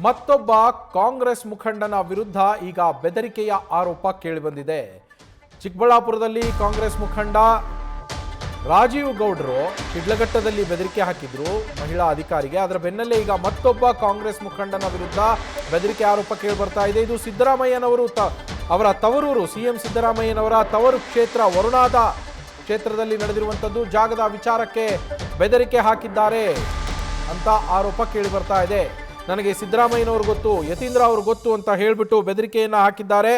ಮತ್ತೊಬ್ಬ ಕಾಂಗ್ರೆಸ್ ಮುಖಂಡನ ವಿರುದ್ಧ ಈಗ ಬೆದರಿಕೆಯ ಆರೋಪ ಕೇಳಿಬಂದಿದೆ. ಚಿಕ್ಕಬಳ್ಳಾಪುರದಲ್ಲಿ ಕಾಂಗ್ರೆಸ್ ಮುಖಂಡ ರಾಜೀವ್ ಗೌಡ್ರು ಶಿಡ್ಲಘಟ್ಟದಲ್ಲಿ ಬೆದರಿಕೆ ಹಾಕಿದ್ರು ಮಹಿಳಾ ಅಧಿಕಾರಿಗೆ. ಅದರ ಬೆನ್ನಲ್ಲೇ ಈಗ ಮತ್ತೊಬ್ಬ ಕಾಂಗ್ರೆಸ್ ಮುಖಂಡನ ವಿರುದ್ಧ ಬೆದರಿಕೆ ಆರೋಪ ಕೇಳಿಬರ್ತಾ ಇದೆ. ಇದು ಸಿದ್ದರಾಮಯ್ಯನವರು ಅವರ ತವರೂರು, ಸಿಎಂ ಸಿದ್ದರಾಮಯ್ಯನವರ ತವರು ಕ್ಷೇತ್ರ ವರುಣಾದ ಕ್ಷೇತ್ರದಲ್ಲಿ ನಡೆದಿರುವಂಥದ್ದು. ಜಾಗದ ವಿಚಾರಕ್ಕೆ ಬೆದರಿಕೆ ಹಾಕಿದ್ದಾರೆ ಅಂತ ಆರೋಪ ಕೇಳಿಬರ್ತಾ ಇದೆ. ನನಗೆ ಸಿದ್ದರಾಮಯ್ಯನವರು ಗೊತ್ತು, ಯತೀಂದ್ರ ಅವರು ಗೊತ್ತು ಅಂತ ಹೇಳಿಬಿಟ್ಟು ಬೆದರಿಕೆಯನ್ನು ಹಾಕಿದ್ದಾರೆ.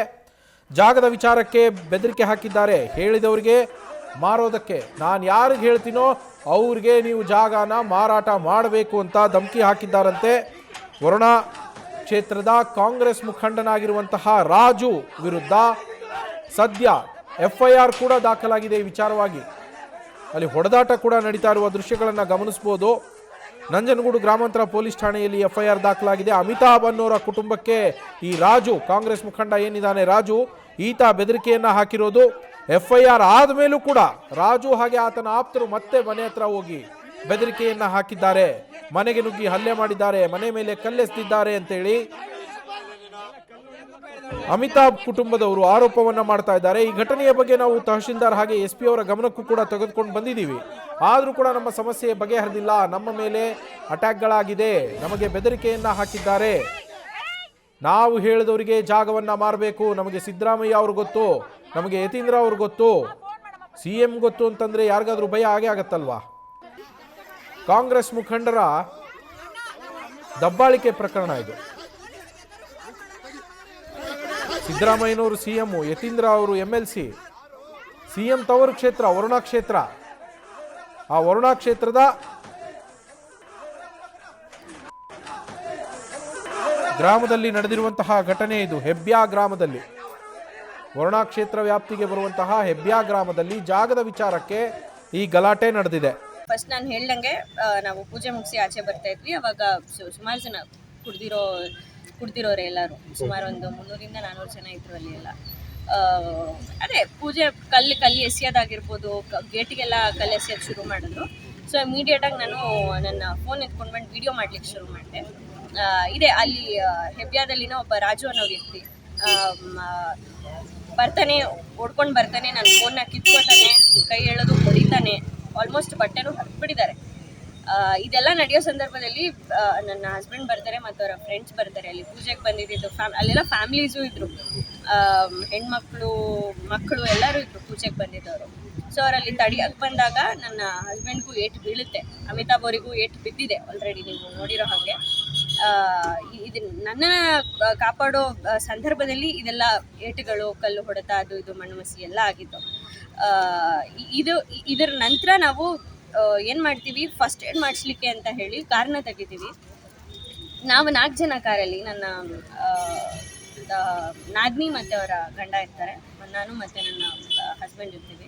ಜಾಗದ ವಿಚಾರಕ್ಕೆ ಬೆದರಿಕೆ ಹಾಕಿದ್ದಾರೆ. ಹೇಳಿದವರಿಗೆ ಮಾರೋದಕ್ಕೆ, ನಾನು ಯಾರಿಗೆ ಹೇಳ್ತೀನೋ ಅವ್ರಿಗೆ ನೀವು ಜಾಗನ ಮಾರಾಟ ಮಾಡಬೇಕು ಅಂತ ಧಮಕಿ ಹಾಕಿದ್ದಾರಂತೆ. ವರುಣಾ ಕ್ಷೇತ್ರದ ಕಾಂಗ್ರೆಸ್ ಮುಖಂಡನಾಗಿರುವಂತಹ ರಾಜು ವಿರುದ್ಧ ಸದ್ಯ FIR ಕೂಡ ದಾಖಲಾಗಿದೆ. ಈ ವಿಚಾರವಾಗಿ ಅಲ್ಲಿ ಹೊಡೆದಾಟ ಕೂಡ ನಡೀತಾ ಇರುವ ದೃಶ್ಯಗಳನ್ನು ಗಮನಿಸಬಹುದು. ನಂಜನಗೂಡು ಗ್ರಾಮಾಂತರ ಪೊಲೀಸ್ ಠಾಣೆಯಲ್ಲಿ FIR ದಾಖಲಾಗಿದೆ. ಅಮಿತಾಬ್ ಅನ್ನೋರ ಕುಟುಂಬಕ್ಕೆ ಈ ರಾಜು, ಕಾಂಗ್ರೆಸ್ ಮುಖಂಡ ಏನಿದ್ದಾನೆ ರಾಜು, ಈತ ಬೆದರಿಕೆಯನ್ನ ಹಾಕಿರೋದು. FIR ಆದಮೇಲೂ ಕೂಡ ರಾಜು ಹಾಗೆ ಆತನ ಆಪ್ತರು ಮತ್ತೆ ಮನೆ ಹತ್ರ ಹೋಗಿ ಬೆದರಿಕೆಯನ್ನ ಹಾಕಿದ್ದಾರೆ. ಮನೆಗೆ ನುಗ್ಗಿ ಹಲ್ಲೆ ಮಾಡಿದ್ದಾರೆ, ಮನೆ ಮೇಲೆ ಕಲ್ಲೆಸೆದಿದ್ದಾರೆ ಅಂತೇಳಿ ಅಮಿತಾಬ್ ಕುಟುಂಬದವರು ಆರೋಪವನ್ನ ಮಾಡ್ತಾ ಇದ್ದಾರೆ. ಈ ಘಟನೆಯ ಬಗ್ಗೆ ನಾವು ತಹಶೀಲ್ದಾರ್ ಹಾಗೆ SP ಅವರ ಗಮನಕ್ಕೂ ಕೂಡ ತೆಗೆದುಕೊಂಡು ಬಂದಿದ್ದೀವಿ. ಆದರೂ ಕೂಡ ನಮ್ಮ ಸಮಸ್ಯೆ ಬಗೆಹರಿದಿಲ್ಲ, ನಮ್ಮ ಮೇಲೆ ಅಟ್ಯಾಕ್ಗಳಾಗಿದೆ, ನಮಗೆ ಬೆದರಿಕೆಯನ್ನ ಹಾಕಿದ್ದಾರೆ, ನಾವು ಹೇಳಿದವರಿಗೆ ಜಾಗವನ್ನ ಮಾರಬೇಕು, ನಮಗೆ ಸಿದ್ದರಾಮಯ್ಯ ಅವರು ಗೊತ್ತು, ನಮಗೆ ಯತೀಂದ್ರ ಅವರು ಗೊತ್ತು, CM ಗೊತ್ತು ಅಂತಂದ್ರೆ ಯಾರಿಗಾದ್ರೂ ಭಯ ಆಗೇ ಆಗತ್ತಲ್ವಾ. ಕಾಂಗ್ರೆಸ್ ಮುಖಂಡರ ದಬ್ಬಾಳಿಕೆ ಪ್ರಕರಣ ಇದು. ಸಿದ್ದರಾಮಯ್ಯನವರು CM, ಯತೀಂದ್ರ ಅವರು MLC, CM ತವರು ಕ್ಷೇತ್ರ ವರುಣಾ ಕ್ಷೇತ್ರ. ಆ ವರುಣಾ ಕ್ಷೇತ್ರದ ಗ್ರಾಮದಲ್ಲಿ ನಡೆದಿರುವಂತಹ ಘಟನೆ ಇದು. ಹೆಬ್ಬ್ಯಾ ಗ್ರಾಮದಲ್ಲಿ, ವರುಣಾ ಕ್ಷೇತ್ರ ವ್ಯಾಪ್ತಿಗೆ ಬರುವಂತಹ ಹೆಬ್ಬ್ಯಾ ಗ್ರಾಮದಲ್ಲಿ ಜಾಗದ ವಿಚಾರಕ್ಕೆ ಈ ಗಲಾಟೆ ನಡೆದಿದೆ. ಫಸ್ಟ್ ನಾನು ಹೇಳ್ದಂಗೆ ನಾವು ಪೂಜೆ ಮುಗಿಸಿ ಆಚೆ ಬರ್ತಾ ಇದ್ವಿ. ಅವಾಗ ಸುಮಾರು ಜನ ಕುಡ್ದಿರೋರು ಎಲ್ಲರೂ, ಸುಮಾರು ಒಂದು 300-400 ಜನ ಇದ್ರು ಅಲ್ಲಿ ಎಲ್ಲ. ಅದೇ ಪೂಜೆ ಕಲ್ಲು ಎಸೆಯೋದಾಗಿರ್ಬೋದು, ಗೇಟಿಗೆಲ್ಲ ಕಲ್ಲು ಎಸೆಯೋದು ಶುರು ಮಾಡಿದ್ರು. ಸೊ ಇಮಿಡಿಯೇಟಾಗಿ ನಾನು ನನ್ನ ಫೋನ್ ಎತ್ಕೊಂಡು ಬಂದು ವಿಡಿಯೋ ಮಾಡ್ಲಿಕ್ಕೆ ಶುರು ಮಾಡಿದೆ. ಇದೆ ಅಲ್ಲಿ ಹೆಬ್ಬ್ಯಾದಲ್ಲಿನ ಒಬ್ಬ ರಾಜು ಅನ್ನೋ ವ್ಯಕ್ತಿ ಬರ್ತಾನೆ, ಓಡ್ಕೊಂಡು ಬರ್ತಾನೆ, ನನ್ನ ಫೋನ್ನ ಕಿತ್ಕೋತಾನೆ, ಕೈ ಎಳೆದು ಹೊಡಿತಾನೆ, ಆಲ್ಮೋಸ್ಟ್ ಬಟ್ಟೆನೂ ಹರಿದ್ಬಿಟ್ಟಿದ್ದಾರೆ. ಇದೆಲ್ಲ ನಡೆಯೋ ಸಂದರ್ಭದಲ್ಲಿ ನನ್ನ ಹಸ್ಬೆಂಡ್ ಬರ್ತಾರೆ ಮತ್ತು ಅವರ ಫ್ರೆಂಡ್ಸ್ ಬರ್ತಾರೆ. ಅಲ್ಲಿ ಪೂಜೆಗೆ ಬಂದಿದ್ದು ಅಲ್ಲೆಲ್ಲ ಫ್ಯಾಮಿಲೀಸು ಇದ್ದರು, ಮಕ್ಕಳು ಎಲ್ಲರೂ ಇದ್ದರು ಪೂಜೆಗೆ ಬಂದಿದ್ದವರು. ಸೊ ಅವರಲ್ಲಿ ತಡಿಯಕ್ಕೆ ಬಂದಾಗ ನನ್ನ ಹಸ್ಬೆಂಡ್ಗೂ ಏಟು ಬೀಳುತ್ತೆ, ಅಮಿತಾಬ್ ಅವರಿಗೂ ಏಟು ಬಿದ್ದಿದೆ ಆಲ್ರೆಡಿ, ನೀವು ನೋಡಿರೋ ಹಾಗೆ. ಇದು ನನ್ನನ್ನು ಕಾಪಾಡೋ ಸಂದರ್ಭದಲ್ಲಿ ಇದೆಲ್ಲ ಏಟುಗಳು, ಕಲ್ಲು ಹೊಡೆತ, ಅದು ಇದು ಮಣ್ಣು ಮಸಿ ಎಲ್ಲ ಆಗಿತ್ತು. ಇದರ ನಂತರ ನಾವು ಏನು ಮಾಡ್ತೀವಿ, ಫಸ್ಟ್ ಏಡ್ ಮಾಡಿಸ್ಲಿಕ್ಕೆ ಅಂತ ಹೇಳಿ ಕಾರನ್ನ ತೆಗಿತೀವಿ. ನಾವು 4 ಜನ ಕಾರಲ್ಲಿ, ನನ್ನ ನಾದ್ನಿ ಮತ್ತು ಅವರ ಗಂಡ ಇರ್ತಾರೆ, ನಾನು ಮತ್ತು ನನ್ನ ಹಸ್ಬೆಂಡ್ ಇರ್ತೀವಿ.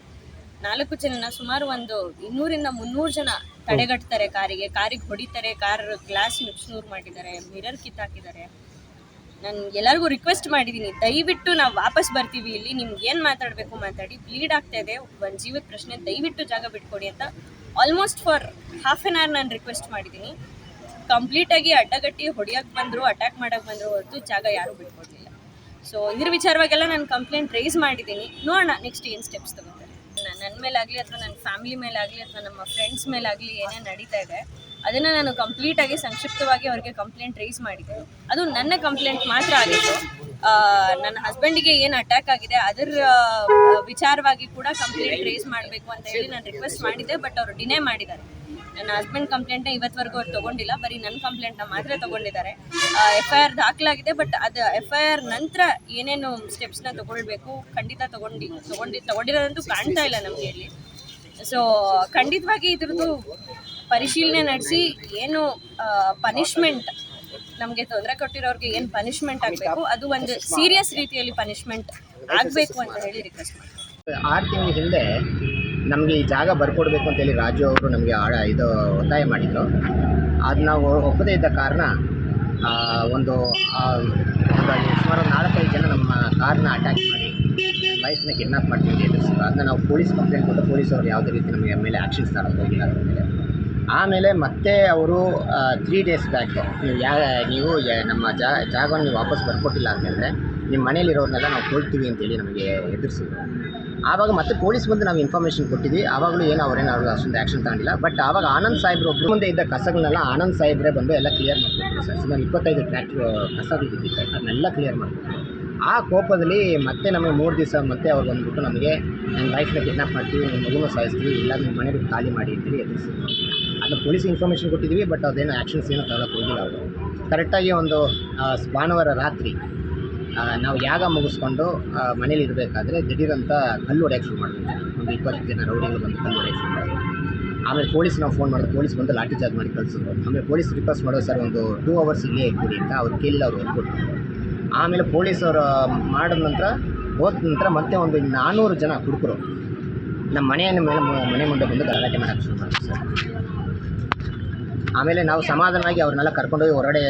4 ಜನನ ಸುಮಾರು ಒಂದು 200-300 ಜನ ತಡೆಗಟ್ತಾರೆ. ಕಾರಿಗೆ ಹೊಡಿತಾರೆ, ಕಾರ್ ಗ್ಲಾಸ್ ನುಚ್ಚುನೂರು ಮಾಡಿದ್ದಾರೆ, ಮಿರರ್ ಕಿತ್ತಾಕಿದ್ದಾರೆ. ನಾನು ಎಲ್ಲರಿಗೂ ರಿಕ್ವೆಸ್ಟ್ ಮಾಡಿದ್ದೀನಿ, ದಯವಿಟ್ಟು ನಾವು ವಾಪಸ್ ಬರ್ತೀವಿ, ಇಲ್ಲಿ ನಿಮ್ಗೆ ಏನು ಮಾತಾಡಬೇಕು ಮಾತಾಡಿ, ಬ್ಲೀಡ್ ಆಗ್ತಾ ಇದೆ, ಒಂದು ಜೀವದ ಪ್ರಶ್ನೆ, ದಯವಿಟ್ಟು ಜಾಗ ಬಿಟ್ಕೊಡಿ ಅಂತ almost for half an hour ನಾನು ರಿಕ್ವೆಸ್ಟ್ ಮಾಡಿದ್ದೀನಿ. ಕಂಪ್ಲೀಟಾಗಿ ಅಡ್ಡಗಟ್ಟಿ ಹೊಡಿಯೋಕ್ಕೆ ಬಂದರು, ಅಟ್ಯಾಕ್ ಮಾಡೋಕ್ಕೆ ಬಂದರು ಹೊರತು ಜಾಗ ಯಾರೂ ಬಿಟ್ಕೊಡ್ಲಿಲ್ಲ. ಸೊ ಇದ್ರ ವಿಚಾರವಾಗೆಲ್ಲ ನಾನು ಕಂಪ್ಲೇಂಟ್ ರೈಸ್ ಮಾಡಿದ್ದೀನಿ. ನೋಡೋಣ ನೆಕ್ಸ್ಟ್ ಏನು ಸ್ಟೆಪ್ಸ್ ತಗೋತಾರೆ. ನನ್ನ ಮೇಲಾಗಲಿ ಅಥವಾ ನನ್ನ ಫ್ಯಾಮಿಲಿ ಮೇಲಾಗಲಿ ಅಥವಾ ನಮ್ಮ ಫ್ರೆಂಡ್ಸ್ ಮೇಲಾಗಲಿ ಏನೇನು ನಡೀತಾ ಇದೆ ಅದನ್ನು ನಾನು ಕಂಪ್ಲೀಟಾಗಿ ಸಂಕ್ಷಿಪ್ತವಾಗಿ ಅವ್ರಿಗೆ ಕಂಪ್ಲೇಂಟ್ ರೈಸ್ ಮಾಡಿದ್ದೆ. ಅದು ನನ್ನ ಕಂಪ್ಲೇಂಟ್ ಮಾತ್ರ ಆಗಿತ್ತು. ನನ್ನ ಹಸ್ಬೆಂಡಿಗೆ ಏನು ಅಟ್ಯಾಕ್ ಆಗಿದೆ ಅದರ ವಿಚಾರವಾಗಿ ಕೂಡ ಕಂಪ್ಲೇಂಟ್ ರೈಸ್ ಮಾಡಬೇಕು ಅಂತ ಹೇಳಿ ನಾನು ರಿಕ್ವೆಸ್ಟ್ ಮಾಡಿದ್ದೆ. ಬಟ್ ಅವರು ಡಿನೇ ಮಾಡಿದ್ದಾರೆ. ನನ್ನ ಹಸ್ಬೆಂಡ್ ಕಂಪ್ಲೇಂಟ್ನ ಇವತ್ತವರೆಗೂ ಅವ್ರು ತೊಗೊಂಡಿಲ್ಲ, ಬರೀ ನನ್ನ ಕಂಪ್ಲೇಂಟ್ನ ಮಾತ್ರ ತೊಗೊಂಡಿದ್ದಾರೆ. FIR ದಾಖಲಾಗಿದೆ, ಬಟ್ ಅದು FIR ನಂತರ ಏನೇನು ಸ್ಟೆಪ್ಸ್ನ ತೊಗೊಳ್ಬೇಕು ಖಂಡಿತ ತೊಗೊಂಡಿರೋದಂತೂ ಕಾಣ್ತಾ ಇಲ್ಲ ನಮಗೆ ಇಲ್ಲಿ. ಸೊ ಖಂಡಿತವಾಗಿ ಇದ್ರದ್ದು ಪರಿಶೀಲನೆ ನಡೆಸಿ ಏನು ಪನಿಷ್ಮೆಂಟ್, ನಮಗೆ ತೊಂದರೆ ಕೊಟ್ಟಿರೋರಿಗೆ ಏನು ಪನಿಷ್ಮೆಂಟ್ ಆಗಬೇಕು ಅದು ಒಂದು ಸೀರಿಯಸ್ ರೀತಿಯಲ್ಲಿ ಪನಿಷ್ಮೆಂಟ್ ಆಗಬೇಕು ಅಂತ ಹೇಳಿ ರಿಕ್ವೆಸ್ಟ್ ಮಾಡ್ತೀನಿ. 6 ತಿಂಗಳ ಹಿಂದೆ ನಮಗೆ ಈ ಜಾಗ ಬರ್ಕೊಡ್ಬೇಕು ಅಂತೇಳಿ ರಾಜು ಅವರು ನಮಗೆ ಒತ್ತಾಯ ಮಾಡಿದರು. ಅದು ನಾವು ಒಪ್ಪದೇ ಇದ್ದ ಕಾರಣ ಸುಮಾರು 4-5 ಜನ ನಮ್ಮ ಕಾರ್ನ ಅಟ್ಯಾಕ್ ಮಾಡಿ ವಯಸ್ಸನ್ನ ಕಿಡ್ನಾಪ್ ಮಾಡ್ತೀವಿ ಎದುರಿಸಿದ್ರು. ಅದನ್ನ ನಾವು ಪೊಲೀಸ್ ಕಂಪ್ಲೇಂಟ್ ಕೊಟ್ಟು ಪೊಲೀಸವ್ರು ಯಾವುದೇ ರೀತಿ ನಮಗೆ ಮೇಲೆ ಆ್ಯಕ್ಷನ್ಸ್ ತರೋದು ಹೋಗಿಲ್ಲ. ಅದ್ರ ಮೇಲೆ ಆಮೇಲೆ ಮತ್ತೆ ಅವರು 3 ಡೇಸ್ ಬ್ಯಾಕ್ ನೀವು ನಮ್ಮ ಜಾಗವನ್ನು ನೀವು ವಾಪಸ್ ಬರ್ಕೊಟ್ಟಿಲ್ಲ ಅಂತಂದರೆ ನಿಮ್ಮ ಮನೇಲಿರೋರನ್ನೆಲ್ಲ ನಾವು ಕೊಡ್ತೀವಿ ಅಂತೇಳಿ ನಮಗೆ ಎದುರಿಸಿದ್ರು. ಆವಾಗ ಮತ್ತೆ ಪೊಲೀಸ್ ಬಂದು ನಾವು ಇನ್ಫಾರ್ಮೇಷನ್ ಕೊಟ್ಟಿದ್ವಿ. ಆವಾಗಲೂ ಏನು ಅವ್ರೇನು ಅಷ್ಟೊಂದು ಆ್ಯಕ್ಷನ್ ತಗೊಂಡಿಲ್ಲ. ಬಟ್ ಆವಾಗ ಆನಂದ್ ಸಾಹೇಬ್ರು ಒಬ್ಬರು ಮುಂದೆ ಇದ್ದ ಕಸಗಳನ್ನೆಲ್ಲ ಆನಂದ್ ಸಾಹೇಬ್ರೆ ಬಂದು ಎಲ್ಲ ಕ್ಲಿಯರ್ ಮಾಡಿಕೊಟ್ರು ಸರ್. ಸುಮಾರು 25 ಟ್ರ್ಯಾಕ್ಟ್ರು ಕಸ ಬಿದ್ದಿತ್ತು, ಅದನ್ನೆಲ್ಲ ಕ್ಲಿಯರ್ ಮಾಡಿಕೊಟ್ರು. ಆ ಕೋಪದಲ್ಲಿ ಮತ್ತೆ ನಮಗೆ 3 ದಿವಸ ಮತ್ತೆ ಅವ್ರು ಬಂದುಬಿಟ್ಟು ನಮಗೆ ನನ್ನ ವೈಫ್ನ ಕಿಡ್ನಾಪ್ ಮಾಡ್ತೀವಿ, ನಿಮ್ಮ ಮಗುನ ಸಾಯಿಸ್ತೀವಿ, ಇಲ್ಲ ನಿಮ್ಮ ಮನೆ ಬಿಟ್ಟು ಖಾಲಿ ಮಾಡಿ ಅಂತೇಳಿ ಎದುರಿಸಿದ್ರು. ಅದನ್ನ ಪೊಲೀಸ್ ಇನ್ಫಾರ್ಮೇಷನ್ ಕೊಟ್ಟಿದ್ವಿ, ಬಟ್ ಅದೇನು ಆ್ಯಕ್ಷನ್ಸ್ ಏನೋ ತಗೊಳ್ಳೋಕೆ ಹೋಗಿಲ್ಲ ಅವರು. ಕರೆಕ್ಟಾಗಿ ಒಂದು ಭಾನುವಾರ ರಾತ್ರಿ ನಾವು ಯಾಗ ಮುಗಿಸ್ಕೊಂಡು ಮನೇಲಿ ಇರಬೇಕಾದ್ರೆ ದಿಢೀರಂತ ಕಲ್ಲು ಹೊಡೆಯೋಕ್ಕೆ ಶುರು ಮಾಡಿದ್ವಿ. ಒಂದು 20 ಜನ ರೌಡಿಗಳು ಬಂದು ಕಲ್ಲು ಹೊಡೆಯೋಕ್ಕೆ ಶುರು ಮಾಡಿದ್ರು. ಆಮೇಲೆ ಪೊಲೀಸ್ ನಾವು ಫೋನ್ ಮಾಡಿದ್ರು, ಪೊಲೀಸ್ ಬಂದು ಲಾಠಿ ಚಾರ್ಜ್ ಮಾಡಿ ಕಳಿಸಿದ್ರು. ಆಮೇಲೆ ಪೊಲೀಸ್ ರಿಕ್ವೆಸ್ಟ್ ಮಾಡೋದು ಸರ್ ಒಂದು 2 ಅವರ್ಸ್ ಇಲ್ಲೇ ಇಟ್ಬಿಡಿ ಅಂತ ಅವ್ರು ಕೇಳಿಲ್ಲ, ಅವ್ರು ಹೊರಕೊಟ್ರು. ಆಮೇಲೆ ಪೊಲೀಸವರು ಮಾಡಿದ ನಂತರ ಹೋದ ನಂತರ ಮತ್ತೆ ಒಂದು 400 ಜನ ಹುಡುಗರು ನಮ್ಮ ಮನೆ ಮುಂದೆ ಬಂದು ಗಲಾಟೆ ಮಾಡೋಕ್ಕೆ ಶುರು ಮಾಡಿದ್ರು ಸರ್. ಆಮೇಲೆ ನಾವು ಸಮಾಧಾನವಾಗಿ ಅವ್ರನ್ನೆಲ್ಲ ಕರ್ಕೊಂಡೋಗಿ ಹೊರಗಡೆ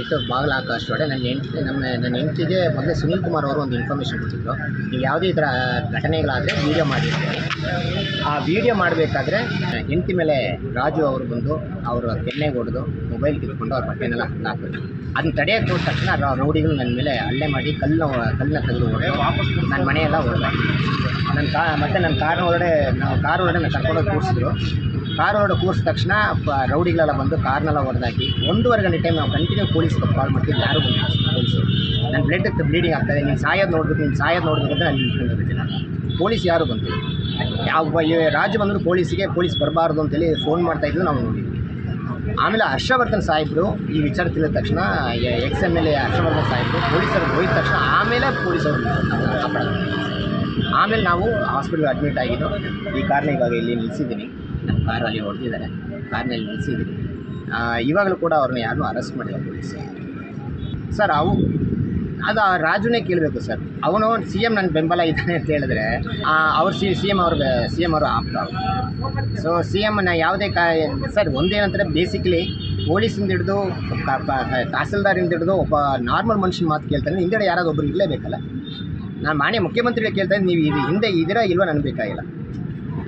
ಇಟ್ಟು ಬಾಗಿಲು ಹಾಕೋ ಅಷ್ಟೊಡೆ ನನ್ನ ಹೆಂಡತಿಗೆ ಮೊದಲೇ ಸುನೀಲ್ ಕುಮಾರ್ ಅವರು ಒಂದು ಇನ್ಫಾರ್ಮೇಷನ್ ಕೊಟ್ಟಿದ್ರು, ನೀವು ಯಾವುದೇ ಈ ಥರ ಘಟನೆಗಳಾದರೆ ವೀಡಿಯೋ ಮಾಡಿರ್ತೀವಿ. ಆ ವೀಡಿಯೋ ಮಾಡಬೇಕಾದ್ರೆ ಹೆಂಡತಿ ಮೇಲೆ ರಾಜು ಅವರು ಬಂದು ಅವರ ಕೆನ್ನೆಗೆ ಹೊಡೆದು ಮೊಬೈಲ್ ಕಿತ್ಕೊಂಡು ಅವ್ರ ಬಟ್ಟೆನೆಲ್ಲ ಹಾಕಿದ್ರು. ಅದನ್ನ ತಡೆಯೋಕ್ಕೆ ಹೋದ ತಕ್ಷಣ ರೌಡಿಗಳು ನನ್ನ ಮೇಲೆ ಹಲ್ಲೆ ಮಾಡಿ ಕಲ್ಲನ್ನ ತೆಗೆದು ಹೊಡೆದು ನನ್ನ ಮನೆಯೆಲ್ಲ ಹೊಡೆದ. ಮತ್ತು ನನ್ನ ಕಾರ್ ಒಳಗಡೆ ನಾನು ಕರ್ಕೊಂಡೋಗಿ ಕೂರಿಸಿದ್ರು. ಕಾರ್ ಒಳಗಡೆ ಕೂರಿಸಿದ ತಕ್ಷಣ ರೌಡಿಗಳೆಲ್ಲ ಬಂದು ಕಾರ್ನೆಲ್ಲ ಹೊಡೆದಾಕಿ 1.5 ಗಂಟೆ ಟೈಮ್ ನಾವು ಕಂಟಿನ್ಯೂ ಪೊಲೀಸ್ಗೆ ಕಾಲ್ ಮಾಡ್ತೀವಿ, ಯಾರು ಬಂದಿಲ್ಲ ಪೊಲೀಸರು. ನನ್ನ ಬ್ಲೀಡಿಂಗ್ ಆಗ್ತಾಯಿದೆ, ನೀನು ಸಾಯೋದು ನೋಡ್ಬೇಕು ಅಂತ ನಾನು ನಿಂತ್ಕೊಂಡಿರ್ತೀನಿ. ಪೊಲೀಸ್ ಯಾರು ಬಂತು, ರಾಜ್ಯ ಬಂದರೂ ಪೊಲೀಸ್ ಬರಬಾರ್ದು ಅಂತೇಳಿ ಫೋನ್ ಮಾಡ್ತಾಯಿದ್ದು ನಾವು ನೋಡಿದ್ವಿ. ಆಮೇಲೆ ಹರ್ಷವರ್ಧನ್ ಸಾಹೇಬರು ಈ ವಿಚಾರ ತಿಳಿದ ತಕ್ಷಣ XMLA ಹರ್ಷವರ್ಧನ್ ಸಾಹೇಬರು ಪೊಲೀಸರು ಹೋಗಿದ ತಕ್ಷಣ ಆಮೇಲೆ ಪೊಲೀಸರು ಆಮೇಲೆ ನಾವು ಹಾಸ್ಪಿಟ್ಲ್ಗೆ ಅಡ್ಮಿಟ್ ಆಗಿದ್ದು. ಈ ಕಾರ್ನ ಇವಾಗ ಇಲ್ಲಿ ನಿಲ್ಲಿಸಿದ್ದೀನಿ, ನಮ್ಮ ಕಾರಲ್ಲಿ ಹೊಡೆದಿದ್ದಾರೆ, ಕಾರ್ನಲ್ಲಿ ನಿಲ್ಲಿಸಿದ್ದೀನಿ. ಇವಾಗಲೂ ಕೂಡ ಅವ್ರನ್ನ ಯಾರನ್ನೂ ಅರೆಸ್ಟ್ ಮಾಡಿಲ್ಲ ಪೊಲೀಸ್ ಸರ್. ಅದು ರಾಜುನೇ ಕೇಳಬೇಕು ಸರ್. ಅವನು CM ನನ್ನ ಬೆಂಬಲ ಇದ್ದಾನೆ ಅಂತ ಹೇಳಿದ್ರೆ ಅವ್ರು CM ಅವರು ಆಗ್ತಾವೆ. ಸೊ CMನ ಯಾವುದೇ ಸರ್ ಒಂದೇನಂತಾರೆ, ಬೇಸಿಕಲಿ ಪೊಲೀಸಿಂದ ಹಿಡಿದು ತಹಸೀಲ್ದಾರಿಂದ ಹಿಡಿದು ಒಬ್ಬ ನಾರ್ಮಲ್ ಮನುಷ್ಯನ ಮಾತು ಕೇಳ್ತಾನೆ, ಹಿಂದೆ ಯಾರಾದ್ರು ಒಬ್ರು ಇರಲೇಬೇಕಲ್ಲ. ನಾನು ಮಾನ್ಯ ಮುಖ್ಯಮಂತ್ರಿಗಳು ಕೇಳ್ತಾನೆ, ನೀವು ಹಿಂದೆ ಇದೀರಾ ಇಲ್ವಾ ನನಗೆ ಬೇಕಾಗಿಲ್ಲ.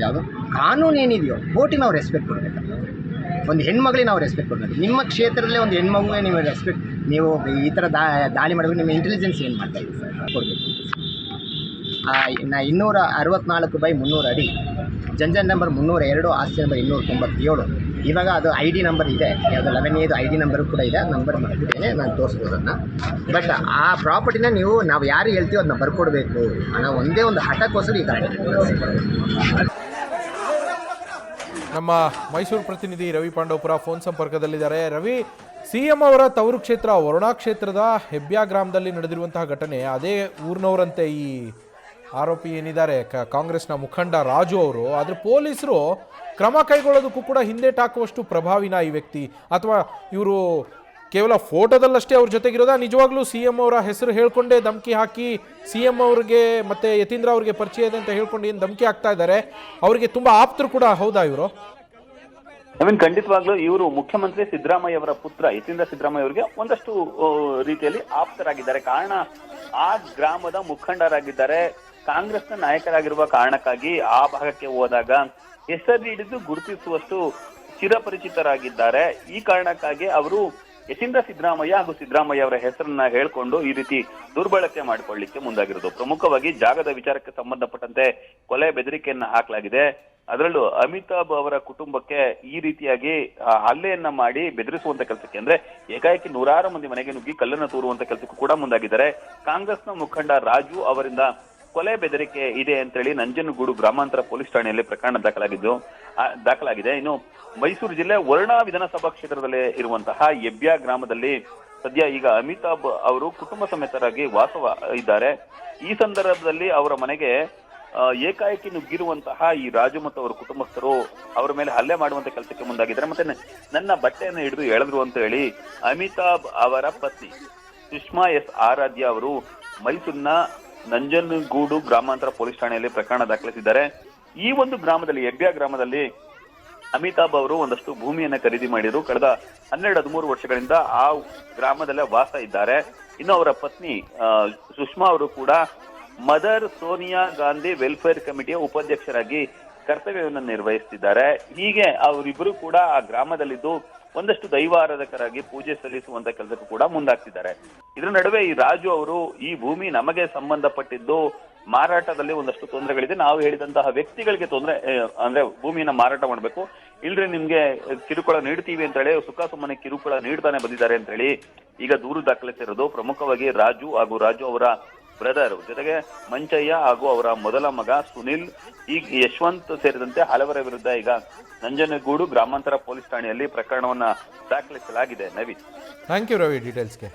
ಯಾವುದು ಕಾನೂನು ಏನಿದೆಯೋ ಕೋರ್ಟಿಗೆ ನಾವು ರೆಸ್ಪೆಕ್ಟ್ ಕೊಡಬೇಕಲ್ಲ. ಒಂದು ಹೆಣ್ಮಗಳಿಗೆ ನಾವು ರೆಸ್ಪೆಕ್ಟ್ ಕೊಡಬೇಕು. ನಿಮ್ಮ ಕ್ಷೇತ್ರದಲ್ಲೇ ಒಂದು ಹೆಣ್ಮಗುವೆ ನೀವು ರೆಸ್ಪೆಕ್ಟ್, ನೀವು ಈ ಥರ ದಾಳಿ ಮಾಡಬೇಕು, ನಿಮ್ಮ ಇಂಟೆಲಿಜೆನ್ಸ್ ಏನು ಮಾಡ್ತಾಯಿದ್ದೀವಿ ಸರ್ ಕೊಡಬೇಕು. 264/300 ಅಡಿ, ಜಂಜನ್ ನಂಬರ್ 302, ಆಸ್ತಿ ನಂಬರ್ 297. ಇವಾಗ ಅದು ID ನಂಬರ್ ಇದೆ, ಯಾವುದು 11 ID ನಂಬರು ಕೂಡ ಇದೆ. ನಂಬರ್ ಮಾಡ್ಬಿಟ್ಟೇನೆ, ನಾನು ತೋರಿಸ್ಬೋದು ಅದನ್ನು. ಬಟ್ ಆ ಪ್ರಾಪರ್ಟಿನ ನಾವು ಯಾರು ಹೇಳ್ತೀವೋ ಅದನ್ನ ಬರ್ಕೊಡ್ಬೇಕು ಅನ್ನೋ ಒಂದೇ ಒಂದು ಹಠಕ್ಕೋಸ್ಕರ ಈ ಗಾಡಿ. ನಮ್ಮ ಮೈಸೂರು ಪ್ರತಿನಿಧಿ ರವಿ ಪಾಂಡವಪುರ ಫೋನ್ ಸಂಪರ್ಕದಲ್ಲಿದ್ದಾರೆ. ರವಿ, CM ಅವರ ತವರು ಕ್ಷೇತ್ರ ವರುಣಾ ಕ್ಷೇತ್ರದ ಹೆಬ್ಬ್ಯಾ ಗ್ರಾಮದಲ್ಲಿ ನಡೆದಿರುವಂತಹ ಘಟನೆ, ಅದೇ ಊರಿನವರಂತೆ ಈ ಆರೋಪಿ ಏನಿದ್ದಾರೆ ಕಾಂಗ್ರೆಸ್ನ ಮುಖಂಡ ರಾಜು ಅವರು. ಆದರೆ ಪೊಲೀಸರು ಕ್ರಮ ಕೈಗೊಳ್ಳೋದಕ್ಕೂ ಕೂಡ ಹಿಂದೇಟಾಕುವಷ್ಟು ಪ್ರಭಾವಿನ ಈ ವ್ಯಕ್ತಿ, ಅಥವಾ ಇವರು ಕೇವಲ ಫೋಟೋದಲ್ಲಷ್ಟೇ ಅವ್ರ ಜೊತೆಗಿರೋದ, ನಿಜವಾಗ್ಲೂ CM ಅವರ ಹೆಸರು ಹೇಳ್ಕೊಂಡೇ ಧಮಕಿ ಹಾಕಿ CM ಅವ್ರಿಗೆ ಮತ್ತೆ ಯತೀಂದ್ರ ಅವ್ರಿಗೆ ಪರಿಚಯ ಇದೆ ಅಂತ ಹೇಳ್ಕೊಂಡು ಏನು ಧಮಕಿ ಹಾಕ್ತಾ ಇದ್ದಾರೆ, ಅವರಿಗೆ ತುಂಬಾ ಆಪ್ತರು ಕೂಡ ಹೌದಾ ಇವರು? ಖಂಡಿತವಾಗ್ಲೂ ಇವರು ಮುಖ್ಯಮಂತ್ರಿ ಸಿದ್ದರಾಮಯ್ಯ ಅವರ ಪುತ್ರ ಯತೀಂದ್ರ ಸಿದ್ದರಾಮಯ್ಯ ಅವರಿಗೆ ಒಂದಷ್ಟು ರೀತಿಯಲ್ಲಿ ಆಪ್ತರಾಗಿದ್ದಾರೆ. ಕಾರಣ ಆ ಗ್ರಾಮದ ಮುಖಂಡರಾಗಿದ್ದಾರೆ, ಕಾಂಗ್ರೆಸ್ನ ನಾಯಕರಾಗಿರುವ ಕಾರಣಕ್ಕಾಗಿ ಆ ಭಾಗಕ್ಕೆ ಹೋದಾಗ ಹೆಸರು ಹಿಡಿದು ಗುರುತಿಸುವಷ್ಟು ಚಿರಪರಿಚಿತರಾಗಿದ್ದಾರೆ. ಈ ಕಾರಣಕ್ಕಾಗಿ ಅವರು ಯತೀಂದ್ರ ಸಿದ್ದರಾಮಯ್ಯ ಹಾಗೂ ಸಿದ್ದರಾಮಯ್ಯ ಅವರ ಹೆಸರನ್ನ ಹೇಳ್ಕೊಂಡು ಈ ರೀತಿ ದುರ್ಬಳಕೆ ಮಾಡಿಕೊಳ್ಳಿಕ್ಕೆ ಮುಂದಾಗಿರೋದು. ಪ್ರಮುಖವಾಗಿ ಜಾಗದ ವಿಚಾರಕ್ಕೆ ಸಂಬಂಧಪಟ್ಟಂತೆ ಕೊಲೆ ಬೆದರಿಕೆಯನ್ನ ಹಾಕಲಾಗಿದೆ. ಅದರಲ್ಲೂ ಅಮಿತಾಬ್ ಅವರ ಕುಟುಂಬಕ್ಕೆ ಈ ರೀತಿಯಾಗಿ ಹಲ್ಲೆಯನ್ನ ಮಾಡಿ ಬೆದರಿಸುವಂತ ಕೆಲಸಕ್ಕೆ, ಅಂದ್ರೆ ಏಕಾಏಕಿ 100 ಮಂದಿ ಮನೆಗೆ ನುಗ್ಗಿ ಕಲ್ಲನ್ನು ತೂರುವಂತ ಕೆಲಸಕ್ಕೂ ಕೂಡ ಮುಂದಾಗಿದ್ದಾರೆ. ಕಾಂಗ್ರೆಸ್ನ ಮುಖಂಡ ರಾಜು ಅವರಿಂದ ಕೊಲೆ ಬೆದರಿಕೆ ಇದೆ ಅಂತೇಳಿ ನಂಜನಗೂಡು ಗ್ರಾಮಾಂತರ ಪೊಲೀಸ್ ಠಾಣೆಯಲ್ಲಿ ಪ್ರಕರಣ ದಾಖಲಾಗಿದೆ. ಇನ್ನು ಮೈಸೂರು ಜಿಲ್ಲೆ ವರುಣಾ ವಿಧಾನಸಭಾ ಕ್ಷೇತ್ರದಲ್ಲಿ ಇರುವಂತಹ ಹೆಬ್ಬ್ಯಾ ಗ್ರಾಮದಲ್ಲಿ ಸದ್ಯ ಈಗ ಅಮಿತಾಬ್ ಅವರು ಕುಟುಂಬ ಸಮೇತರಾಗಿ ವಾಸ ಇದ್ದಾರೆ. ಈ ಸಂದರ್ಭದಲ್ಲಿ ಅವರ ಮನೆಗೆ ಏಕಾಏಕಿ ನುಗ್ಗಿರುವಂತಹ ಈ ರಾಜು ಮತ್ತು ಅವರ ಕುಟುಂಬಸ್ಥರು ಅವರ ಮೇಲೆ ಹಲ್ಲೆ ಮಾಡುವಂತ ಕೆಲಸಕ್ಕೆ ಮುಂದಾಗಿದ್ದಾರೆ. ಮತ್ತೆ ನನ್ನ ಬಟ್ಟೆಯನ್ನು ಹಿಡಿದು ಎಳೆದ್ರು ಅಂತ ಹೇಳಿ ಅಮಿತಾಬ್ ಅವರ ಪತ್ನಿ ಸುಷ್ಮಾ S. ಆರಾಧ್ಯ ಅವರು ಮೈಸೂರಿನ ನಂಜನಗೂಡು ಗ್ರಾಮಾಂತರ ಪೊಲೀಸ್ ಠಾಣೆಯಲ್ಲಿ ಪ್ರಕರಣ ದಾಖಲಿಸಿದ್ದಾರೆ. ಈ ಒಂದು ಗ್ರಾಮದಲ್ಲಿ, ಹೆಬ್ಬ್ಯಾ ಗ್ರಾಮದಲ್ಲಿ ಅಮಿತಾಬ್ ಅವರು ಒಂದಷ್ಟು ಭೂಮಿಯನ್ನ ಖರೀದಿ ಮಾಡಿದ್ರು. ಕಳೆದ 12-13 ವರ್ಷಗಳಿಂದ ಆ ಗ್ರಾಮದಲ್ಲೇ ವಾಸ ಇದ್ದಾರೆ. ಇನ್ನು ಅವರ ಪತ್ನಿ ಸುಷ್ಮಾ ಅವರು ಕೂಡ ಮದರ್ ಸೋನಿಯಾ ಗಾಂಧಿ ವೆಲ್ಫೇರ್ ಕಮಿಟಿಯ ಉಪಾಧ್ಯಕ್ಷರಾಗಿ ಕರ್ತವ್ಯವನ್ನು ನಿರ್ವಹಿಸ್ತಿದ್ದಾರೆ. ಹೀಗೆ ಅವರಿಬ್ಬರು ಕೂಡ ಆ ಗ್ರಾಮದಲ್ಲಿದ್ದು ಒಂದಷ್ಟು ದೈವ ಆರಾಧಕರಾಗಿ ಪೂಜೆ ಸಲ್ಲಿಸುವಂತ ಕೆಲಸಕ್ಕೂ ಕೂಡ ಮುಂದಾಗ್ತಿದ್ದಾರೆ. ಇದರ ನಡುವೆ ಈ ರಾಜು ಅವರು ಈ ಭೂಮಿ ನಮಗೆ ಸಂಬಂಧಪಟ್ಟಿದ್ದು, ಮಾರಾಟದಲ್ಲಿ ಒಂದಷ್ಟು ತೊಂದರೆಗಳಿದೆ, ನಾವು ಹೇಳಿದಂತಹ ವ್ಯಕ್ತಿಗಳಿಗೆ ತೊಂದರೆ ಅಂದ್ರೆ ಭೂಮಿಯನ್ನ ಮಾರಾಟ ಮಾಡಬೇಕು, ಇಲ್ರಿ ನಿಮ್ಗೆ ಕಿರುಕುಳ ನೀಡ್ತೀವಿ ಅಂತ ಹೇಳಿ ಸುಮ್ಮನೆ ಕಿರುಕುಳ ನೀಡ್ತಾನೆ ಬಂದಿದ್ದಾರೆ ಅಂತ ಹೇಳಿ ಈಗ ದೂರು ದಾಖಲಿಸಿರೋದು ಪ್ರಮುಖವಾಗಿ ರಾಜು ಹಾಗೂ ರಾಜು ಅವರ ಬ್ರದರ್ ಜೊತೆಗೆ ಮಂಚಯ್ಯ ಹಾಗೂ ಅವರ ಮೊದಲ ಮಗ ಸುನಿಲ್, ಈಗ ಯಶವಂತ್ ಸೇರಿದಂತೆ ಹಲವರ ವಿರುದ್ಧ ಈಗ ನಂಜನಗೂಡು ಗ್ರಾಮಾಂತರ ಪೊಲೀಸ್ ಠಾಣೆಯಲ್ಲಿ ಪ್ರಕರಣವನ್ನ ದಾಖಲಿಸಲಾಗಿದೆ. Naveen, thank you Ravi ಡೀಟೇಲ್ಸ್ಗೆ.